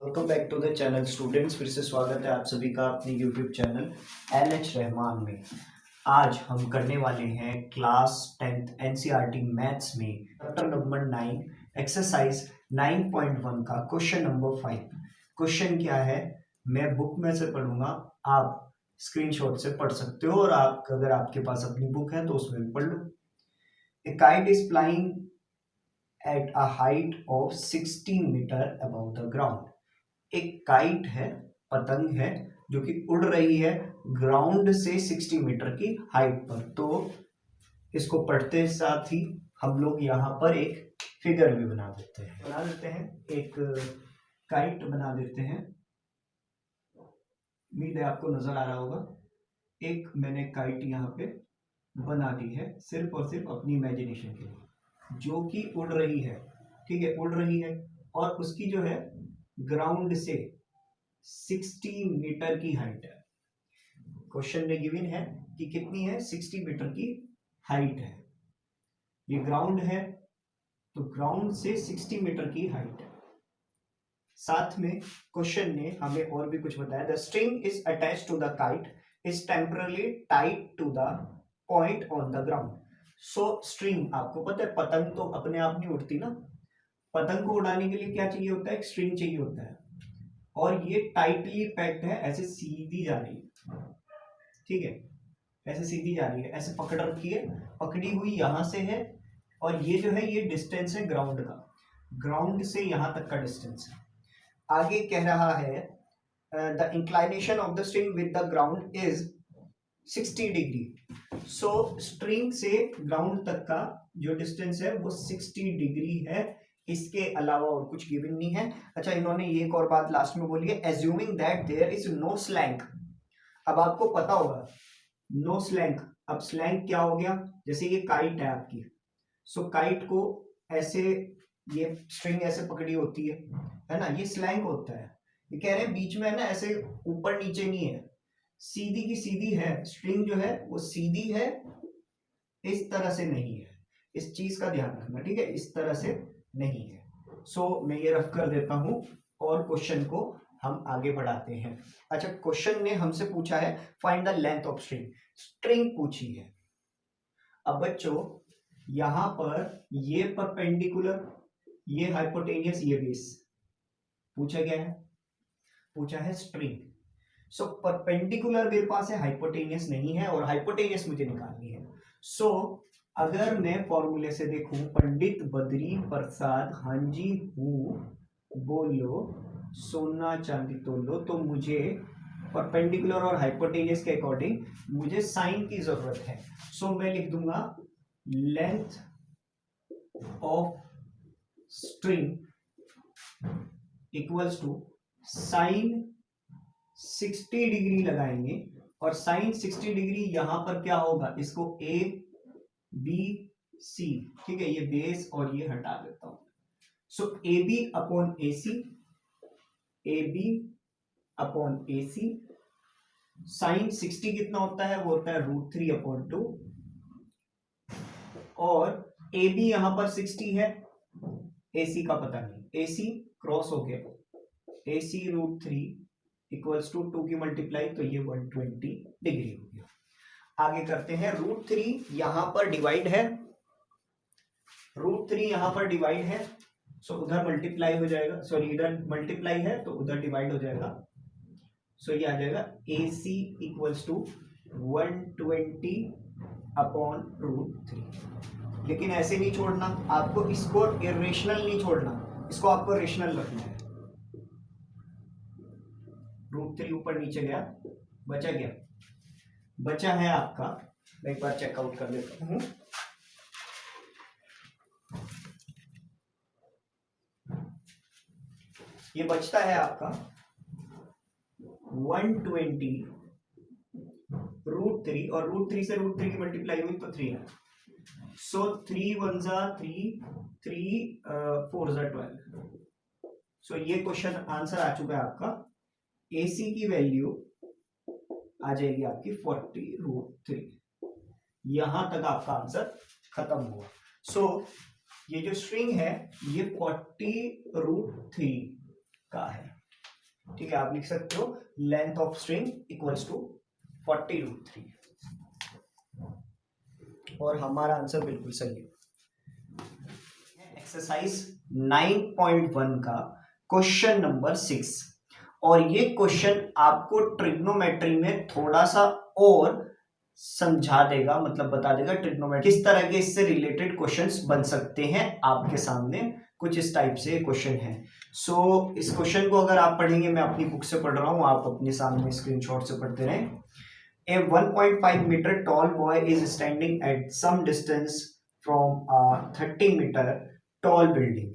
Welcome back to the channel students. फिर से स्वागत है आप सभी का अपने यूट्यूब चैनल LH रहमान में। आज हम करने वाले हैं क्लास 10th NCERT मैथ्स में चैप्टर नंबर 9 एक्सरसाइज 9.1 का क्वेश्चन नंबर 5। क्वेश्चन क्या है मैं बुक में से पढ़ूंगा, आप स्क्रीनशॉट से पढ़ सकते हो और आप अगर आपके पास अपनी बुक है तो उसमें भी पढ़ लो। A kite is flying at a height of 60 metre above the ground। एक काइट है, पतंग है जो कि उड़ रही है ग्राउंड से 60 मीटर की हाइट पर। तो इसको पढ़ते साथ ही हम लोग यहाँ पर एक फिगर भी बना देते हैं, एक काइट बना देते हैं। उम्मीद है आपको नजर आ रहा होगा। एक मैंने काइट यहाँ पे बना दी है सिर्फ और सिर्फ अपनी इमेजिनेशन के लिए, जो कि उड़ रही है। ठीक है, उड़ रही है और उसकी जो है ग्राउंड से 60 मीटर की हाइट है। क्वेश्चन में गिवन है कि कितनी है, 60 मीटर की हाइट है। ये ग्राउंड है तो ग्राउंड से 60 मीटर की हाइट है। साथ में क्वेश्चन ने हमें और भी कुछ बताया। The string is attach to the kite is temporarily tied to the point on the ground. So string, आपको पता है पतंग तो अपने आप नहीं उड़ती ना, पतंग को उड़ाने के लिए क्या चाहिए होता है, एक स्ट्रिंग चाहिए होता है। और ये टाइटली पैक्ड है, ऐसे सीधी जा रही है। ठीक है, ऐसे सीधी जा रही है, ऐसे पकड़ रखी है, पकड़ी हुई यहां से है और ये जो है ये डिस्टेंस है ग्राउंड का, ग्राउंड से यहां तक का डिस्टेंस है। आगे कह रहा है the inclination of the string with the ground is 60 degree. So string से ग्राउंड तक का जो डिस्टेंस है वो 60 डिग्री है। इसके अलावा और कुछ गिवन नहीं है। अच्छा, इन्होंने ये एक और बात लास्ट में बोली है, assuming that there is no slack. अब आपको पता होगा नो स्लैंक। अब स्लैंक क्या हो गया, जैसे ये काइट है आपकी, सो काइट को ऐसे ये स्ट्रिंग ऐसे पकड़ी होती है ना, ये स्लैंक होता है। ये कह रहे हैं बीच में है ना, ऐसे ऊपर नीचे नहीं है, सीधी की सीधी है। स्ट्रिंग जो है वो सीधी है, इस तरह से नहीं है। इस चीज का ध्यान रखना, ठीक है, इस तरह से नहीं है। सो मैं ये रख कर देता हूं और क्वेश्चन को हम आगे बढ़ाते हैं। अच्छा, क्वेश्चन ने हमसे पूछा है find the length of string. String पूछी है। अब बच्चों यहां पर ये परपेंडिकुलर, ये हाइपोटेनियस, ये बेस पूछा गया है, पूछा है स्ट्रिंग। सो परपेंडिकुलर मेरे पास है, हाइपोटेनियस नहीं है, और हाइपोटेनियस मुझे निकालनी है। सो अगर मैं फॉर्मूले से देखूं, पंडित बद्री प्रसाद हांजी हूं बोलो सोना चांदी तोलो, तो मुझे परपेंडिकुलर और हाइपोटेनियस के अकॉर्डिंग मुझे साइन की जरूरत है। सो मैं लिख दूंगा length of string equals to sine 60 degree लगाएंगे, और साइन 60 डिग्री यहां पर क्या होगा, इसको ए बी सी, ठीक है, ये बेस और ये हटा देता हूं। So A B upon A C, A B upon A C. Sine 60 कितना होता है, वो होता है √3/2, और ए बी यहां पर 60 है, ए सी का पता नहीं, ए सी क्रॉस हो गया, ए सी √3 इक्वल्स टू 2 की मल्टीप्लाई, तो ये 120 डिग्री हो गया। आगे करते हैं, √3 यहां पर डिवाइड है, √3 यहां पर डिवाइड है, सो उधर मल्टीप्लाई हो जाएगा, सॉरी इधर मल्टीप्लाई है तो उधर डिवाइड हो जाएगा। सो ये आ जाएगा ए सी इक्वल्स टू 120/√3। लेकिन ऐसे नहीं छोड़ना आपको, इसको इरेशनल नहीं छोड़ना, इसको आपको रेशनल रखना है। √3 ऊपर नीचे गया, बचा गया, बचा है आपका, मैं एक बार चेकआउट कर लेता हूं। ये बचता है आपका 120 √3, और √3 से √3 की मल्टीप्लाई हुई तो 3 है। सो 3 1 जा 3, 3 4 जा 12। सो ये क्वेश्चन आंसर आ चुका है आपका। AC की वैल्यू आ जाएगी आपकी 40√3। यहां तक आपका आंसर खत्म हुआ। सो ये जो स्ट्रिंग है ये 40√3 का है। ठीक है, आप लिख सकते हो length of string equals to 40√3 और हमारा आंसर बिल्कुल सही है। एक्सरसाइज 9.1 का क्वेश्चन नंबर 6 और ये क्वेश्चन आपको ट्रिग्नोमेट्री में थोड़ा सा और समझा देगा, मतलब बता देगा ट्रिग्नोमेट्री किस तरह के इससे रिलेटेड क्वेश्चंस बन सकते हैं। आपके सामने कुछ इस टाइप से क्वेश्चन है। सो इस क्वेश्चन को अगर आप पढ़ेंगे, मैं अपनी बुक से पढ़ रहा हूं, आप अपने सामने स्क्रीनशॉट से पढ़ते रहें। A 1.5 meter tall boy is standing at some distance from a 30 meter tall building.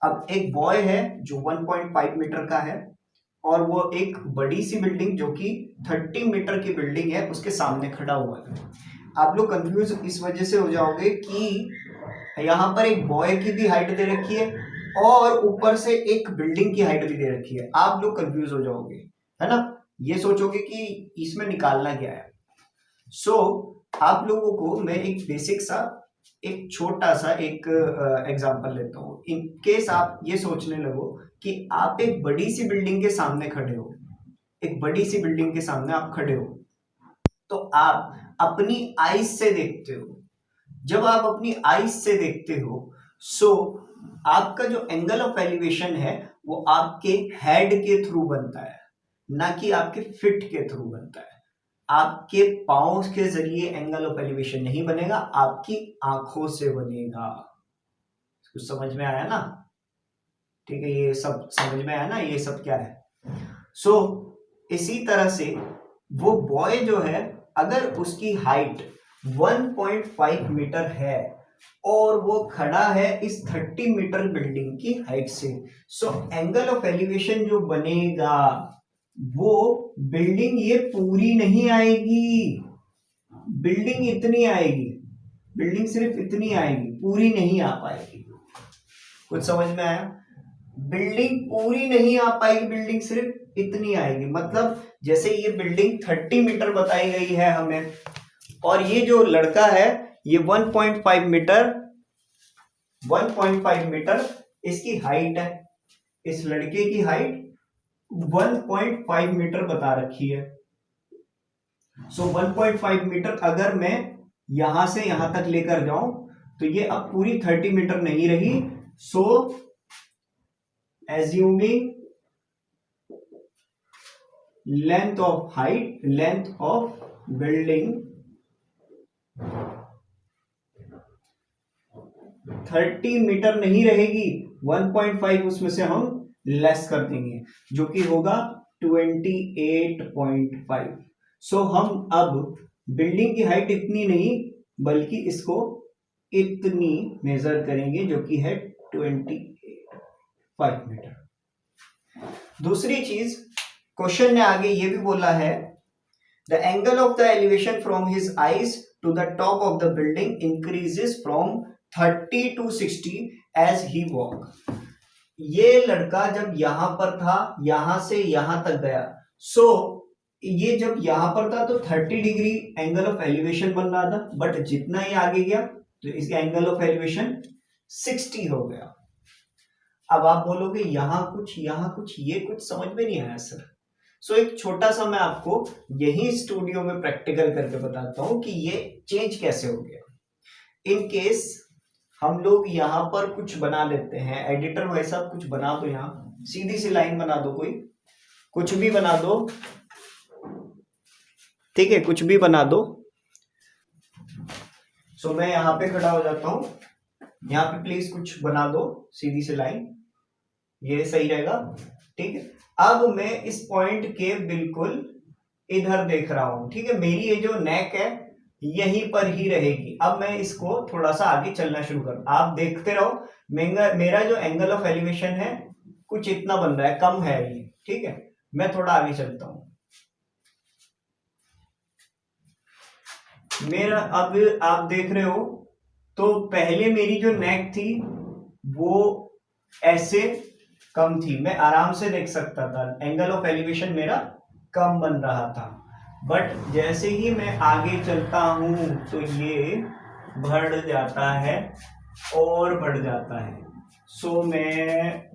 अब एक बॉय है जो 1.5 मीटर का है और वो एक बड़ी सी बिल्डिंग जो कि 30 मीटर की बिल्डिंग है उसके सामने खड़ा हुआ है। आप लोग कंफ्यूज इस वजह से हो जाओगे कि यहाँ पर एक बॉय की भी हाइट दे रखी है और ऊपर से एक बिल्डिंग की हाइट भी दे रखी है। आप लोग कंफ्यूज हो जाओगे, है ना, ये सोचोगे कि इसमें निकालना क्या है। सो आप लोगों को मैं एक बेसिक सा एक छोटा सा एक एग्जांपल लेता हूँ। इन केस आप ये सोचने लगो कि आप एक बड़ी सी बिल्डिंग के सामने खड़े हो, एक बड़ी सी बिल्डिंग के सामने आप खड़े हो, तो आप अपनी आईज से देखते हो। जब आप अपनी आईज से देखते हो सो आपका जो एंगल ऑफ एलिवेशन है वो आपके हेड के थ्रू बनता है, ना कि आपके फिट के थ्रू बनता है। आपके पांव के जरिए एंगल ऑफ एलिवेशन नहीं बनेगा, आपकी आंखों से बनेगा। कुछ समझ में आया ना? ठीक है, ये सब समझ में आया ना, ये सब क्या है। सो इसी तरह से वो बॉय जो है, अगर उसकी हाइट 1.5 मीटर है और वो खड़ा है इस 30 मीटर बिल्डिंग की हाइट से, सो एंगल ऑफ एलिवेशन जो बनेगा वो बिल्डिंग ये पूरी नहीं आएगी, बिल्डिंग इतनी आएगी, बिल्डिंग सिर्फ इतनी आएगी, पूरी नहीं आ पाएगी। कुछ समझ में आया? बिल्डिंग पूरी नहीं आ पाएगी, बिल्डिंग सिर्फ इतनी आएगी। मतलब जैसे ये बिल्डिंग 30 मीटर बताई गई है हमें और ये जो लड़का है ये 1.5 मीटर इसकी हाइट है। इस लड़के की हाइट 1.5 मीटर बता रखी है। सो 1.5 मीटर अगर मैं यहां से यहां तक लेकर जाऊं तो ये अब पूरी 30 मीटर नहीं रही। So assuming length of building 30 metre नहीं रहेगी, 1.5 उसमें से हम लेस कर देंगे जो कि होगा 28.5। सो हम अब बिल्डिंग की हाइट इतनी नहीं बल्कि इसको इतनी मेजर करेंगे जो कि है 28.5 मीटर। दूसरी चीज क्वेश्चन ने आगे ये भी बोला है, the angle of the elevation from his eyes to the top of the building increases from 30 to 60 as he walk. ये लड़का जब यहां पर था, यहां से यहां तक गया, सो ये जब यहां पर था तो 30 डिग्री एंगल ऑफ एलिवेशन बन रहा था, बट जितना ही आगे गया तो इसका एंगल ऑफ एलिवेशन 60 हो गया। अब आप बोलोगे यहां कुछ ये कुछ समझ में नहीं आया सर। सो एक छोटा सा मैं आपको यही स्टूडियो में प्रैक्टिकल करके बताता हूं कि ये चेंज कैसे हो गया। इन केस हम लोग यहां पर कुछ बना लेते हैं, एडिटर भाई साहब कुछ बना दो, यहां सीधी सी लाइन बना दो, कोई कुछ भी बना दो, ठीक है, कुछ भी बना दो। सो मैं यहां पे खड़ा हो जाता हूं, यहां पे प्लीज कुछ बना दो सीधी सी लाइन, ये सही रहेगा, ठीक है। अब मैं इस पॉइंट के बिल्कुल इधर देख रहा हूं, ठीक है, मेरी ये जो नेक है यहीं पर ही रहेगी। अब मैं इसको थोड़ा सा आगे चलना शुरू करूं, आप देखते रहो। मेरा जो एंगल ऑफ एलिवेशन है कुछ इतना बन रहा है, कम है ये, ठीक है। मैं थोड़ा आगे चलता हूं, मेरा अब आप देख रहे हो तो पहले मेरी जो नेक थी वो ऐसे कम थी, मैं आराम से देख सकता था, एंगल ऑफ एलिवेशन मेरा कम बन रहा था। बट जैसे ही मैं आगे चलता हूं तो ये बढ़ जाता है और बढ़ जाता है। सो मैं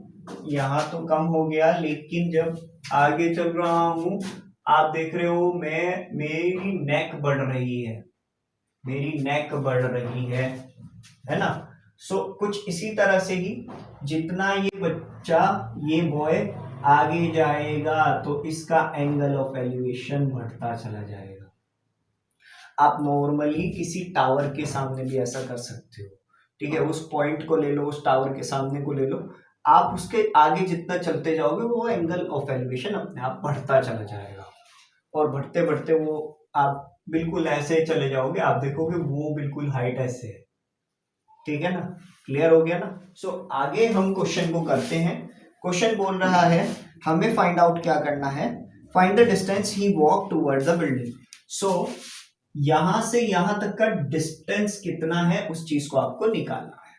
यहाँ तो कम हो गया, लेकिन जब आगे चल रहा हूं आप देख रहे हो मेरी नेक बढ़ रही है, मेरी नेक बढ़ रही है ना। सो कुछ इसी तरह से ही जितना ये बच्चा, ये बॉय आगे जाएगा तो इसका एंगल ऑफ एलिवेशन बढ़ता चला जाएगा। आप नॉर्मली किसी टावर के सामने भी ऐसा कर सकते हो, ठीक है। उस पॉइंट को ले लो, उस टावर के सामने को ले लो, आप उसके आगे जितना चलते जाओगे वो एंगल ऑफ एलिवेशन अपने आप बढ़ता चला जाएगा, और बढ़ते बढ़ते वो आप बिल्कुल ऐसे चले जाओगे, आप देखोगे वो बिल्कुल हाइट ऐसे है, ठीक है ना। क्लियर हो गया ना। सो आगे हम क्वेश्चन को करते हैं। क्वेश्चन बोल रहा है हमें फाइंड आउट क्या करना है, find the distance he walk toward the building. So यहां से यहां तक का डिस्टेंस कितना है उस चीज को आपको निकालना है,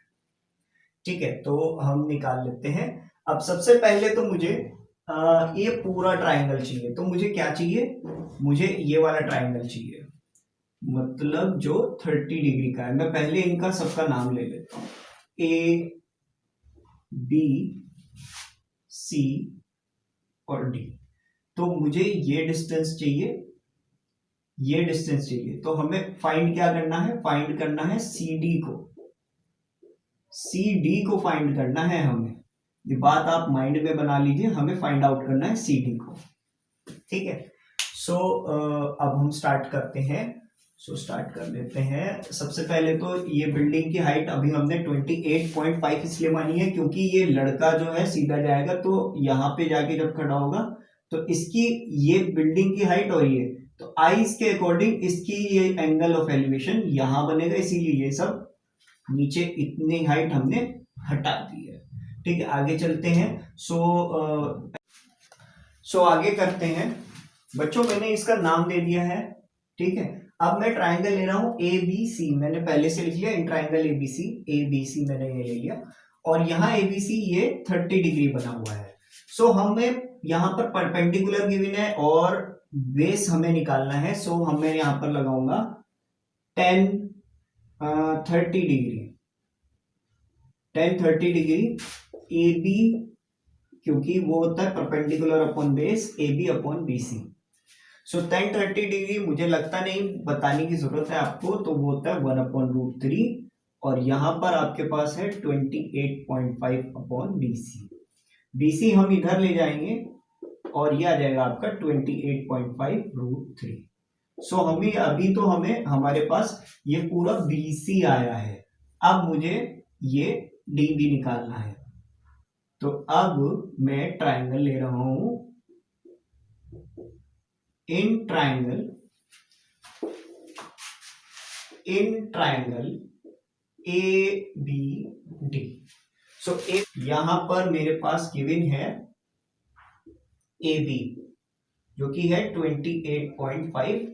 ठीक है। तो हम निकाल लेते हैं। अब सबसे पहले तो मुझे ये पूरा ट्राइंगल चाहिए, तो मुझे क्या चाहिए, मुझे ये वाला ट्राइंगल चाहिए, मतलब जो 30 डिग्री का है। मैं पहले इनका सबका नाम ले लेता हूं, ए बी सी और डी। तो मुझे ये डिस्टेंस चाहिए, ये डिस्टेंस चाहिए, तो हमें फाइंड क्या करना है, फाइंड करना है सी डी को, सी डी को फाइंड करना है हमें। ये बात आप माइंड में बना लीजिए, हमें फाइंड आउट करना है सी डी को, ठीक है। सो अब हम स्टार्ट करते हैं। स्टार्ट कर लेते हैं। सबसे पहले तो ये बिल्डिंग की हाइट अभी हमने 28.5 इसलिए मानी है क्योंकि ये लड़का जो है सीधा जाएगा, तो यहाँ पे जाके जब खड़ा होगा तो इसकी ये बिल्डिंग की हाइट और ये, तो आइस के अकॉर्डिंग इसकी ये एंगल ऑफ एलिवेशन यहाँ बनेगा, इसीलिए ये सब नीचे इतनी हाइट हमने हटा दी है, ठीक है। आगे चलते हैं। सो आगे करते हैं बच्चों, मैंने इसका नाम दे दिया है, ठीक है। अब मैं ट्राइंगल ले रहा हूं ए बी सी, मैंने पहले से लिख लिया इन ट्राइंगल ए बी सी मैंने ये ले लिया, और यहाँ ए बी सी ये 30 डिग्री बना हुआ है। सो हमें यहाँ पर परपेंडिकुलर गिवन है और बेस हमें निकालना है। सो हमें यहाँ पर लगाऊंगा 30 डिग्री, 30 डिग्री ए बी, क्योंकि वो होता है perpendicular upon base A B upon B C. So 30 degree मुझे लगता नहीं बताने की जरूरत है आपको, तो वो होता है 1/√3, और यहां पर आपके पास है 28.5 अपॉन BC। BC हम इधर ले जाएंगे और ये आ जाएगा आपका 28.5√3। सो हमें अभी तो हमारे पास ये पूरा BC आया है, अब मुझे ये DB निकालना है। तो अब मैं ट्राइंगल ले रहा हूं, in triangle A B D. So यहां पर मेरे पास गिवन है ए बी जो कि है 28.5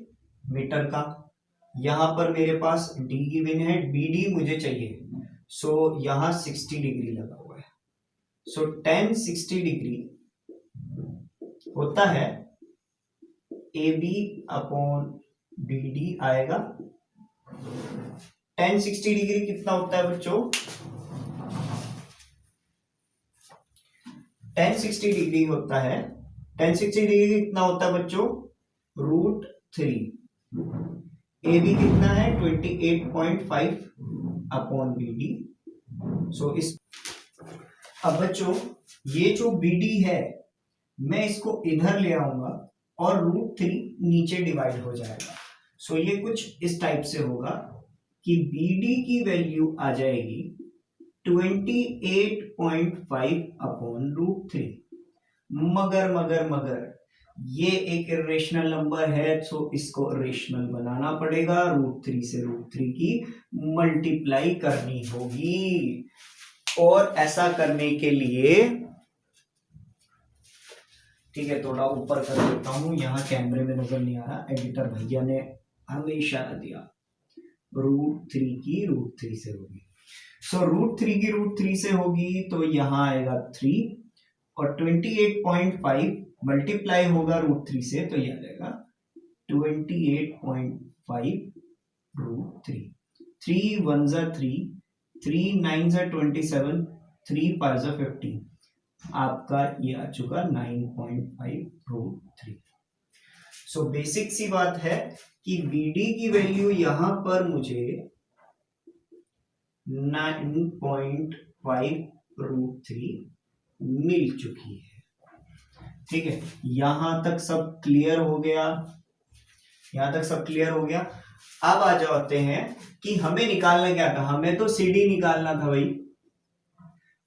मीटर का, यहां पर मेरे पास डी गिवन है, बी डी मुझे चाहिए। सो यहां 60 डिग्री लगा हुआ है। सो 10 60 डिग्री होता है A B upon B D आएगा। 10 60 डिग्री कितना होता है बच्चों, 10 60 डिग्री होता है, 10 60 डिग्री कितना होता है बच्चों, √3। ए बी कितना है 28.5 अपॉन बी डी। सो इस अब बच्चों ये जो बी डी है मैं इसको इधर ले आऊंगा और √3 नीचे डिवाइड हो जाएगा। सो ये कुछ इस टाइप से होगा कि BD की वैल्यू आ जाएगी 28.5 अपॉन √3। मगर ये एक इरेशनल नंबर है, तो इसको रेशनल बनाना पड़ेगा, √3 से √3 की मल्टीप्लाई करनी होगी। और ऐसा करने के लिए, ठीक है, थोड़ा ऊपर कर देता हूं, यहाँ कैमरे में नजर नहीं आ रहा, एडिटर भैया ने हमें इशारा दिया, √3 की √3 से होगी। सो √3 की √3 से होगी तो यहाँ आएगा 3, और 28.5 मल्टीप्लाई होगा √3 से, तो यह आ जाएगा 28.5 √3। 3 1 3, 3 9 27, 3 5 15, आपका ये आ चुका 9.5√3। सो बेसिक सी बात है कि BD की वैल्यू यहां पर मुझे 9.5√3 मिल चुकी है। ठीक है, यहां तक सब क्लियर हो गया, यहां तक सब क्लियर हो गया। अब आ जाते हैं कि हमें निकालना क्या था, हमें तो CD निकालना था भाई।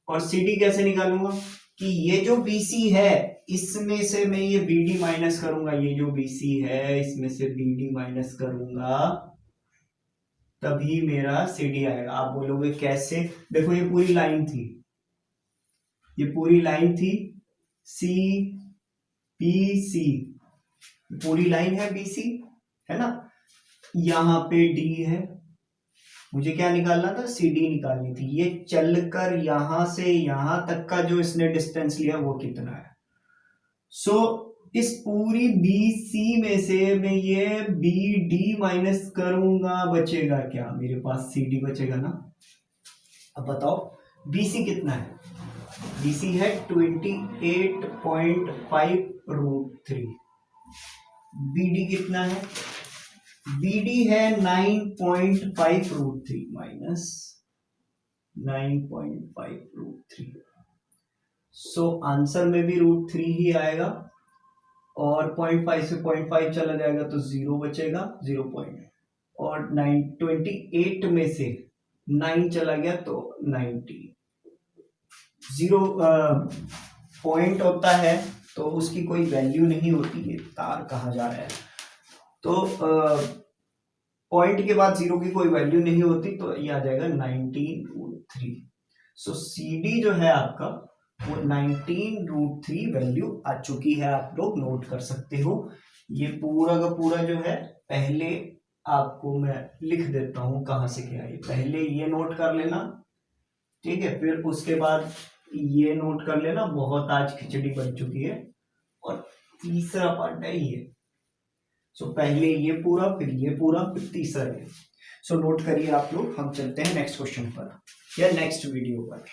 और CD कैसे निकालूंगा कि ये जो BC है इसमें से मैं ये BD माइनस करूंगा, ये जो BC है इसमें से BD माइनस करूंगा, तभी मेरा CD आएगा। आप बोलोगे कैसे? देखो ये पूरी लाइन थी, ये पूरी लाइन थी CPC, पूरी लाइन है BC, है ना। यहां पे D है, मुझे क्या निकालना था? CD निकालनी थी। ये चलकर यहां से यहां तक का जो इसने डिस्टेंस लिया वो कितना है। सो इस पूरी BC में से मैं ये BD माइनस करूंगा, बचेगा क्या? मेरे पास CD बचेगा ना। अब बताओ BC कितना है? BC है 28.5√3। BD कितना है? BD है 9.5√3 माइनस 9.5√3। सो आंसर में भी √3 ही आएगा, और 0.5 से 0.5 चला जाएगा तो 0 बचेगा, 0 पॉइंट, और 928 में से 9 चला गया तो 90। 0 पॉइंट होता है तो उसकी कोई वैल्यू नहीं होती, ये तार कहा जा रहा है। तो पॉइंट के बाद 0 की कोई वैल्यू नहीं होती, तो ये आ जाएगा 19√3। सो CD जो है आपका वो 19√3 वैल्यू आ चुकी है, आप लोग नोट कर सकते हो। ये पूरा का पूरा जो है, पहले आपको मैं लिख देता हूं कहां से क्या है। पहले ये नोट कर लेना, ठीक है, फिर उसके बाद ये नोट कर लेना। बहुत आज खिचड़ी बन चुकी है। और तीसरा पार्ट है ये। सो पहले ये पूरा, फिर ये पूरा, फिर तीसरा ये। सो नोट करिए आप लोग। हम चलते हैं नेक्स्ट क्वेश्चन पर या नेक्स्ट वीडियो पर।